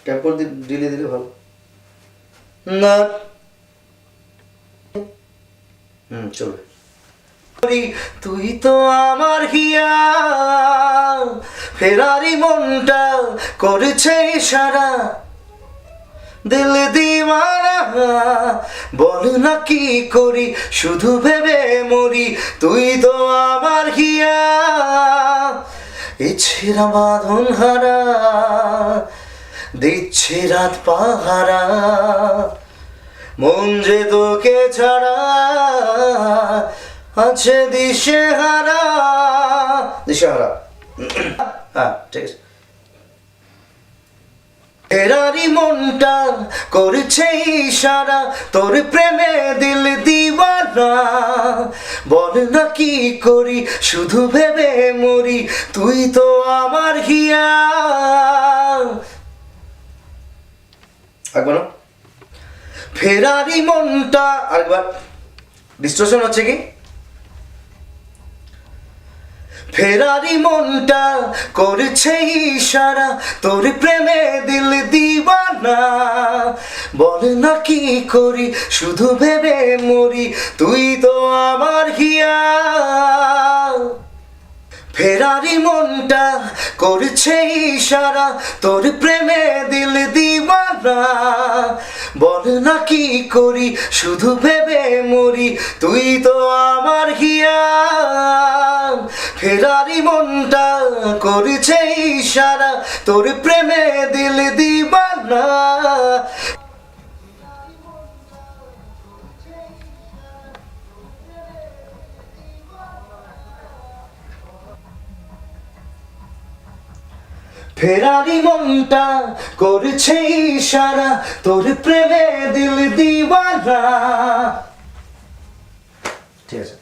Tap করে দিলে ভালো না। চলবে। তুই তো আমার হিয়া, ফেরারি মনটা করেছে ইশারা, দিল দিওয়ানা, বল না কি করি, শুধু ভেবে মরি। তুই তো আমার হিয়া, ইচ্ছেরা বাঁধন হারা, দিচ্ছে রাত পাহারা, মন যে তোকে ছাড়া আছে দিশেহারা। দিশেহারা, হ্যাঁ ঠিক আছে। ফেরারি মনটা করছে ইশারা, তোর প্রেমে দিল দিওয়ানা, বল না কি করি, শুধু ভেবে মরি। তুই তো আমার হিয়া। একবার ফেরারি মনটা, আরেকবার ডিস্টর্শন হচ্ছে কি। ফেরারি মনটা করছে ইশারা, তোর প্রেমে দিল দিওয়ানা, বল না কি করি, শুধু ভেবে মরি। তুই তো আমার হিয়া। ফেরারি মনটা করছে ইশারা, তোর প্রেমে দিল দিওয়ানা, বল না কি করি, শুধু ভেবে মরি। তুই তো আমার হিয়া। ফেরারি মনটা করছে ইশারা, তোর প্রেমে দিল দিওয়ানা। ফেরারি মনটা করছে ইশারা, তোর প্রেমে দিল দিওয়ানা। ঠিক আছে।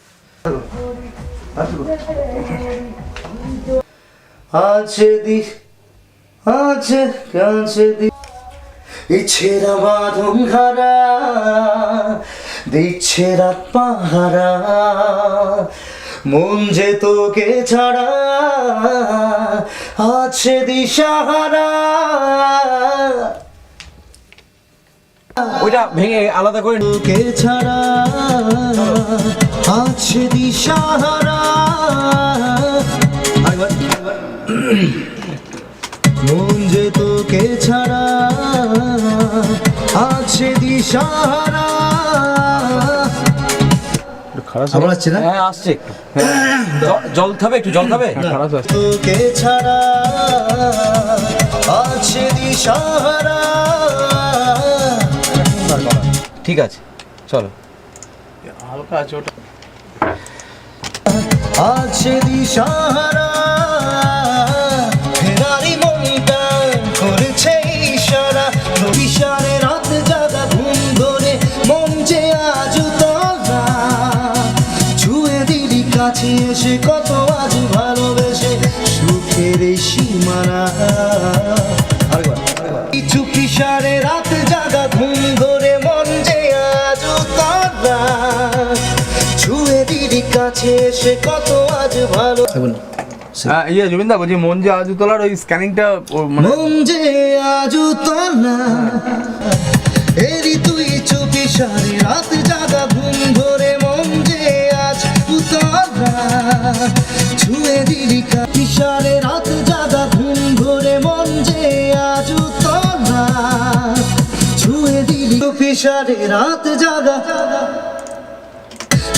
আছে দিস, আছে কাছে দিস, ইচ্ছেরা বাঁধন হারা, দিচ্ছে রাত পাহারা, মন যে তোকে ছাড়া আছে দিশাহারা। ওইটা ভেঙে আলাদা করে তোকে ছাড়া আছে দিশাহারা। মন যে তোকে ছাড়া আছে দিশাহারা। খারাপ আসছে না? হ্যাঁ আসছে একটু। জল খাবে, একটু জল খাবে। খারাপ আসছে। তোকে ছাড়া আছে দিশাহারা। ঠিক আছে চলো। হালকা আছে ওটা। আছে দিশাহারা, ফেরারি মনটা করেছে ইশারা, ইশারে রাত জাগা ঘুম ধরে, মন যে আজ তোলা, ছুঁয়ে দিলি কাছে এসে, কত আজ ভালোবেসে, সুখের এই সীমানা। চুপ ইশারে রাত জাগা ঘুম ধরে, মন যে আজ তোলা, ছুঁয়ে দিলি কাছে এসে, কত আজ ভালো। জুবিন দা বলছি, মন যে আজু তোলার ওই স্ক্যানিংটা মন যে আজু তোলা, এরি তুই চুপি সারি রাত জাগা ঘুম ধরে, মন যে আজ তোলা, ছুঁয়ে দিলি ইশারে রাত জাগা ঘুম ধরে, মন যে আজু তোলা, ছুঁয়ে দিলি চুপি সারি রাত জাগা,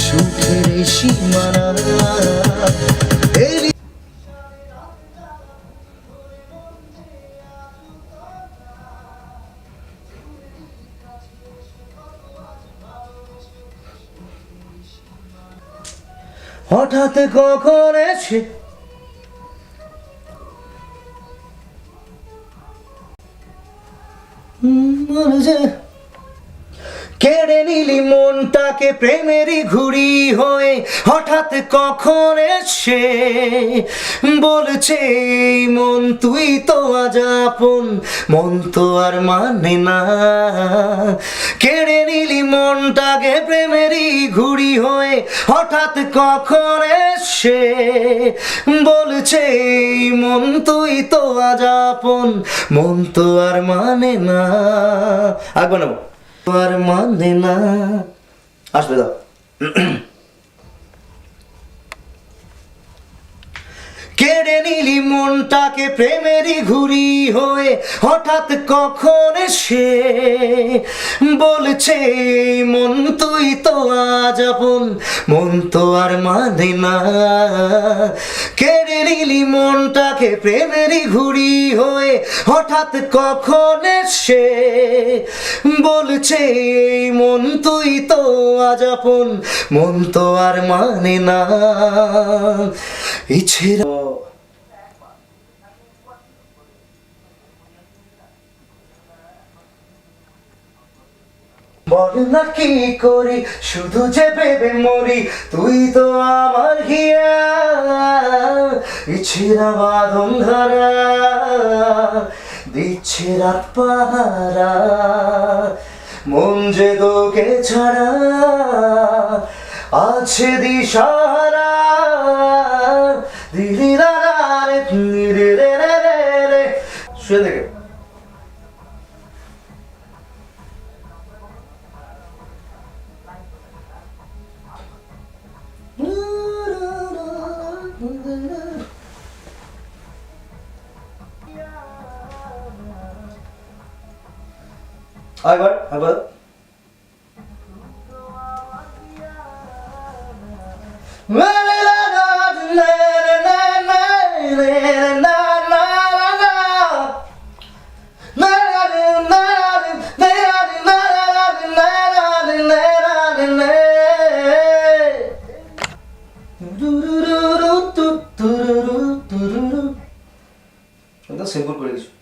সুখের এই সীমানা। হঠাৎ কখন এসে কেড়ে নিলি মনটাকে প্রেমেরই ঘুড়ি হয়ে হঠাৎ কখন এসে বলছে এই মন তুই তো আজ আপন, মন তো আর মানে না। কেড়ে নিলি মনটাকে প্রেমেরই ঘুড়ি হয়ে হঠাৎ কখন এসে বলছে এই মন তুই তো আজ আপন, মন তো আর মানে না। আগে নেব আর মানে না, আসবে দাও। কেড়ে নিলি মনটাকে প্রেমেরই ঘুড়ি হয়ে হঠাৎ কখন এসে বলছে এই মন তুই তো আজ আপন, মন তো আর মানে না। কেড়ে নিলি মনটাকে প্রেমেরই ঘুড়ি হয়ে হঠাৎ কখন এসে বলছে এই মন তুই তো আজ আপন, মন তো আর মানে না। ইচ্ছে বল না কি করি শুধু যে ভেবে মরি তুই তো আমার হিয়া, ইচ্ছেরা বাঁধন ধরা দিচ্ছে রাত পাহারা, মন যে তোকে ছাড়া আছে দিশাহারা। দিলি রা রে রে রে রে রে, শুয়ে দেখে আবার আবার সিম্পল করে দিচ্ছি।